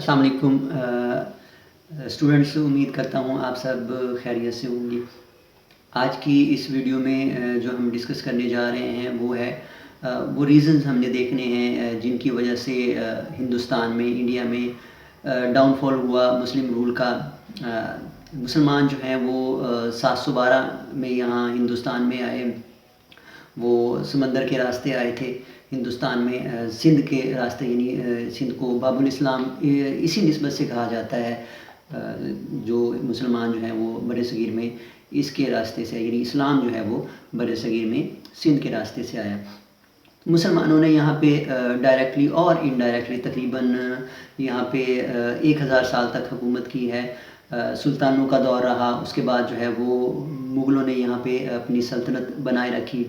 अस्सलाम वालेकुम स्टूडेंट्स, उम्मीद करता हूँ आप सब खैरियत से होंगे। आज की इस वीडियो में जो हम डिस्कस करने जा रहे हैं वो है वो रीज़न्स हमने देखने हैं जिनकी वजह से हिंदुस्तान में, इंडिया में डाउनफॉल हुआ मुस्लिम रूल का। मुसलमान जो हैं वो 712 में यहाँ हिंदुस्तान में आए। वो समंदर के रास्ते आए थे हिंदुस्तान में, सिंध के रास्ते, यानी सिंध को बाबुल इस्लाम इसी निस्बत से कहा जाता है। जो मुसलमान जो हैं वो बर सग़ीर में इसके रास्ते से, यानी इस्लाम जो है वो बर सग़ीर में सिंध के रास्ते से आया। मुसलमानों ने यहाँ पे डायरेक्टली और इनडायरेक्टली तकरीबन यहाँ पे 1000 साल तक हुकूमत की है। सुल्तानों का दौर रहा, उसके बाद जो है वो मुग़लों ने यहाँ पे अपनी सल्तनत बनाए रखी,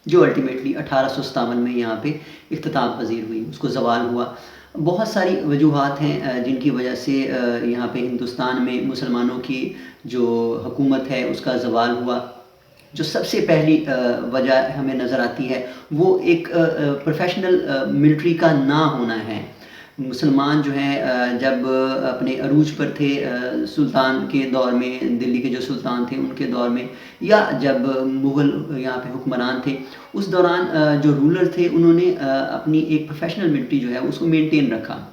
जो अल्टीमेटली 1857 में यहाँ पे इख्तिताम पज़ीर हुई, उसको ज़वाल हुआ। बहुत सारी वजूहात हैं जिनकी वजह से यहाँ पे हिंदुस्तान में मुसलमानों की जो हुकूमत है उसका ज़वाल हुआ। जो सबसे पहली वजह हमें नज़र आती है वो एक प्रोफेशनल मिलिट्री का ना होना है। मुसलमान जो हैं जब अपने अरूज पर थे, सुल्तान के दौर में, दिल्ली के जो सुल्तान थे उनके दौर में, या जब मुग़ल यहाँ पे हुक्मरान थे, उस दौरान जो रूलर थे उन्होंने अपनी एक प्रोफेशनल मिलिट्री जो है उसको मेंटेन रखा।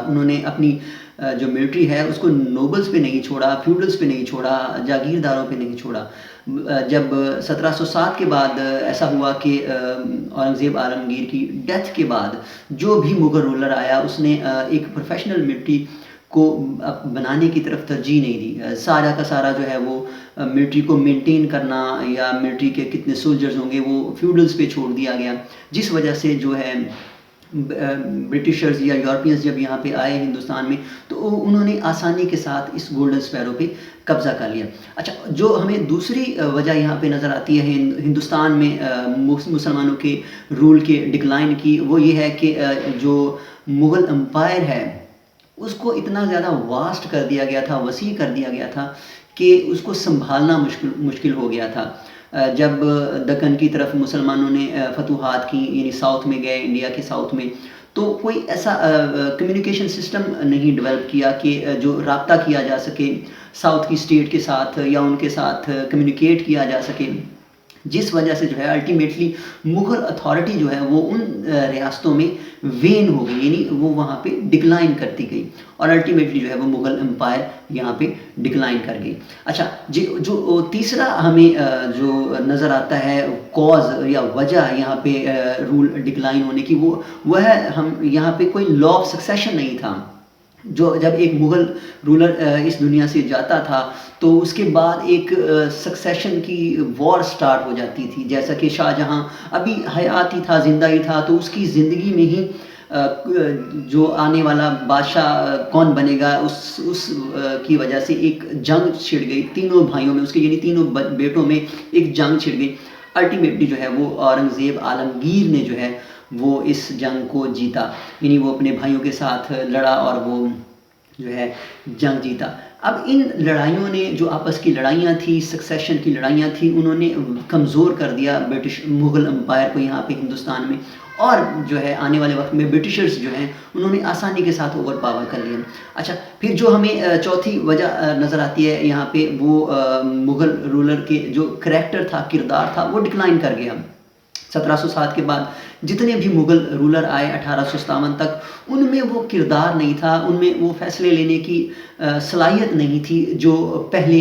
उन्होंने अपनी जो मिलिट्री है उसको नोबल्स पे नहीं छोड़ा, फ्यूडल्स पे नहीं छोड़ा, जागीरदारों पे नहीं छोड़ा। जब 1707 के बाद ऐसा हुआ कि औरंगज़ेब आलमगीर की डेथ के बाद जो भी मुग़ल रूलर आया उसने एक प्रोफेशनल मिलिट्री को बनाने की तरफ तरजीह नहीं दी। सारा का सारा जो है वो मिलिट्री को मेंटेन करना या मिलिट्री के कितने सोल्जर्स होंगे वो फ्यूडल्स पे छोड़ दिया गया, जिस वजह से जो है ब्रिटिशर्स या यूरोपियंस जब यहाँ पे आए हिंदुस्तान में तो उन्होंने आसानी के साथ इस गोल्डन स्पैरो पे कब्ज़ा कर लिया। अच्छा, जो हमें दूसरी वजह यहाँ पे नज़र आती है हिंदुस्तान में मुसलमानों के रूल के डिक्लाइन की, वो ये है कि जो मुग़ल एम्पायर है उसको इतना ज़्यादा वास्ट कर दिया गया था, वसी कर दिया गया था कि उसको संभालना मुश्किल हो गया था। जब दक्कन की तरफ मुसलमानों ने फतूहात की, यानी साउथ में गए, इंडिया के साउथ में, तो कोई ऐसा कम्युनिकेशन सिस्टम नहीं डेवलप किया कि जो राब्ता किया जा सके साउथ की स्टेट के साथ या उनके साथ कम्युनिकेट किया जा सके, जिस वजह से जो है अल्टीमेटली मुग़ल अथॉरिटी जो है वो उन रियासतों में वेन हो गई, यानी वो वहाँ पे डिक्लाइन करती गई और अल्टीमेटली जो है वो मुग़ल एम्पायर यहाँ पे डिक्लाइन कर गई। अच्छा, जो तीसरा हमें जो नज़र आता है कॉज या वजह यहाँ पे रूल डिक्लाइन होने की, वो है हम यहाँ पे कोई लॉ ऑफ सक्सेशन नहीं था। जो जब एक मुग़ल रूलर इस दुनिया से जाता था तो उसके बाद एक सक्सेशन की वॉर स्टार्ट हो जाती थी। जैसा कि शाहजहाँ अभी हयात ही था, ज़िंदा ही था, तो उसकी ज़िंदगी में ही जो आने वाला बादशाह कौन बनेगा उस की वजह से एक जंग छिड़ गई तीनों भाइयों में, उसके यानी तीनों बेटों में एक जंग छिड़ गई। अल्टीमेटली जो है वो औरंगज़ेब आलमगीर ने जो है वो इस जंग को जीता, यानी वो अपने भाइयों के साथ लड़ा और वो जो है जंग जीता। अब इन लड़ाइयों ने, जो आपस की लड़ाइयाँ थी, सक्सेशन की लड़ाइयाँ थी, उन्होंने कमज़ोर कर दिया ब्रिटिश मुग़ल एम्पायर को यहाँ पे हिंदुस्तान में, और जो है आने वाले वक्त में ब्रिटिशर्स जो हैं उन्होंने आसानी के साथ ओवर पावर कर लिया। अच्छा, फिर जो हमें चौथी वजह नज़र आती है यहाँ पे, वो मुग़ल रूलर के जो करैक्टर था, किरदार था, वो डिक्लाइन कर गया। 1707 के बाद जितने भी मुग़ल रूलर आए 1857 तक, उनमें वो किरदार नहीं था, उनमें वो फ़ैसले लेने की सलाहियत नहीं थी जो पहले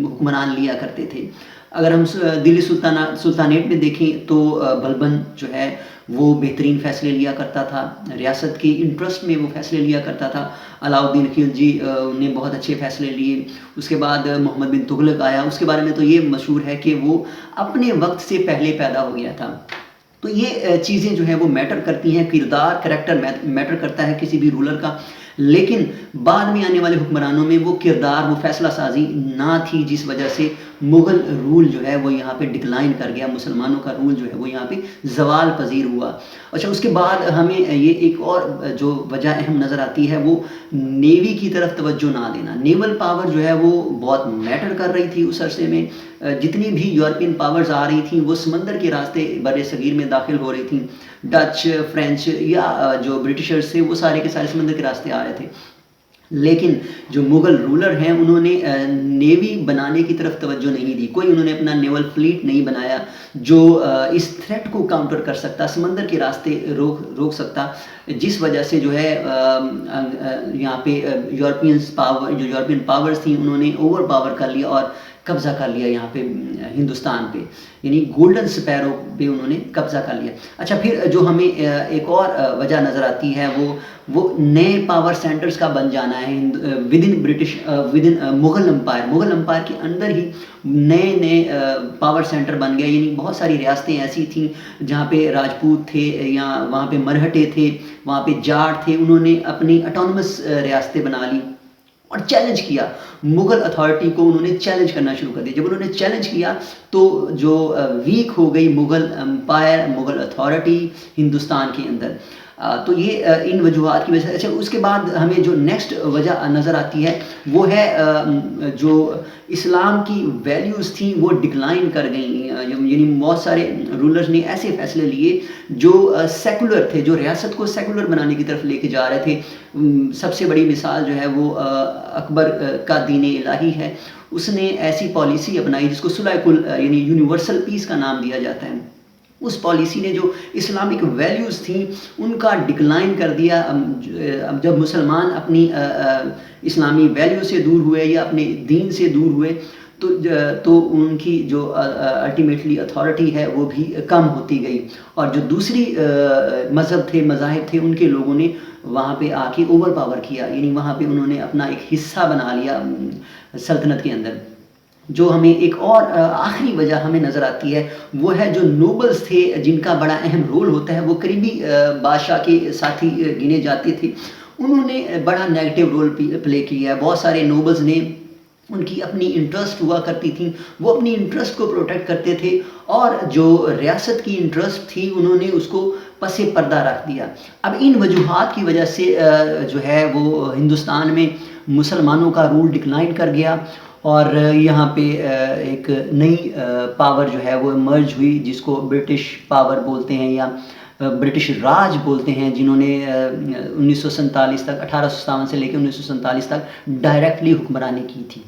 हुक्मरान लिया करते थे। अगर हम दिल्ली सुल्तानेट में देखें तो बलबन जो है वो बेहतरीन फ़ैसले लिया करता था, रियासत के इंटरेस्ट में वो फ़ैसले लिया करता था। अलाउद्दीन खिलजी ने बहुत अच्छे फ़ैसले लिए। उसके बाद मोहम्मद बिन तुगलक आया, उसके बारे में तो ये मशहूर है कि वो अपने वक्त से पहले पैदा हो गया था। तो ये चीज़ें जो हैं वो मैटर करती हैं, किरदार, करैक्टर मैटर करता है किसी भी रूलर का। लेकिन बाद में आने वाले हुक्मरानों में वो किरदार, वो फ़ैसला साजी ना थी, जिस वजह से مغل رول جو ہے وہ یہاں پہ ڈکلائن کر گیا، مسلمانوں کا رول جو ہے وہ یہاں پہ زوال پذیر ہوا۔ اچھا، اس کے بعد ہمیں یہ ایک اور جو وجہ اہم نظر آتی ہے وہ نیوی کی طرف توجہ نہ دینا۔ نیول پاور جو ہے وہ بہت میٹر کر رہی تھی اس عرصے میں، جتنی بھی یورپین پاورز آ رہی تھیں وہ سمندر کے راستے بر صغیر میں داخل ہو رہی تھیں۔ ڈچ، فرینچ یا جو برٹشرز تھے وہ سارے کے سارے سمندر کے راستے آ رہے تھے، لیکن جو مغل رولر ہیں انہوں نے نیوی بنانے کی طرف توجہ نہیں دی۔ کوئی انہوں نے اپنا نیول فلیٹ نہیں بنایا جو اس تھریٹ کو کاؤنٹر کر سکتا، سمندر کے راستے روک سکتا، جس وجہ سے جو ہے یہاں پہ یورپین پاورز تھیں انہوں نے اوور پاور کر لیا اور قبضہ کر لیا یہاں پہ ہندوستان پہ، یعنی گولڈن سپیرو پہ انہوں نے قبضہ کر لیا۔ اچھا، پھر جو ہمیں ایک اور وجہ نظر آتی ہے وہ نئے پاور سینٹرز کا بن جانا ہے ودن مغل امپائر کے اندر ہی نئے پاور سینٹر بن گئے، یعنی بہت ساری ریاستیں ایسی تھیں جہاں پہ راجپوت تھے یا وہاں پہ مرہٹے تھے، وہاں پہ جاٹ تھے، انہوں نے اپنی اٹانومس ریاستیں بنا لی اور چیلنج کیا مغل اتھارٹی کو، انہوں نے چیلنج کرنا شروع کر دیا۔ جب انہوں نے چیلنج کیا تو جو ویک ہو گئی مغل امپائر، مغل اتھارٹی ہندوستان کے اندر۔ تو یہ ان وجوہات کی وجہ سے۔ اچھا، اس کے بعد ہمیں جو نیکسٹ وجہ نظر آتی ہے وہ ہے جو اسلام کی ویلیوز تھیں وہ ڈکلائن کر گئیں، یعنی بہت سارے رولرز نے ایسے فیصلے لیے جو سیکولر تھے، جو ریاست کو سیکولر بنانے کی طرف لے کے جا رہے تھے۔ سب سے بڑی مثال جو ہے وہ اکبر کا دین الہی ہے، اس نے ایسی پالیسی اپنائی جس کو صلح یعنی یونیورسل پیس کا نام دیا جاتا ہے۔ اس پالیسی نے جو اسلامک ویلیوز تھیں ان کا ڈکلائن کر دیا۔ اب جب مسلمان اپنی اسلامی ویلیو سے دور ہوئے یا اپنے دین سے دور ہوئے تو ان کی جو الٹیمیٹلی اتھارٹی ہے وہ بھی کم ہوتی گئی، اور جو دوسری مذاہب تھے ان کے لوگوں نے وہاں پہ آ کے اوور پاور کیا، یعنی وہاں پہ انہوں نے اپنا ایک حصہ بنا لیا سلطنت کے اندر۔ جو ہمیں ایک اور آخری وجہ ہمیں نظر آتی ہے وہ ہے جو نوبلز تھے جن کا بڑا اہم رول ہوتا ہے، وہ قریبی بادشاہ کے ساتھی گنے جاتے تھے، انہوں نے بڑا نیگیٹو رول پلے کیا ہے۔ بہت سارے نوبلز نے، ان کی اپنی انٹرسٹ ہوا کرتی تھیں، وہ اپنی انٹرسٹ کو پروٹیکٹ کرتے تھے، اور جو ریاست کی انٹرسٹ تھی انہوں نے اس کو پس پردہ رکھ دیا۔ اب ان وجوہات کی وجہ سے جو ہے وہ ہندوستان میں مسلمانوں کا رول ڈکلائن کر گیا، اور یہاں پہ ایک نئی پاور جو ہے وہ ایمرج ہوئی جس کو برٹش پاور بولتے ہیں یا برٹش راج بولتے ہیں، جنہوں نے 1947 تک 1857 سے لے کے 1947 تک ڈائریکٹلی حکمرانی کی تھی۔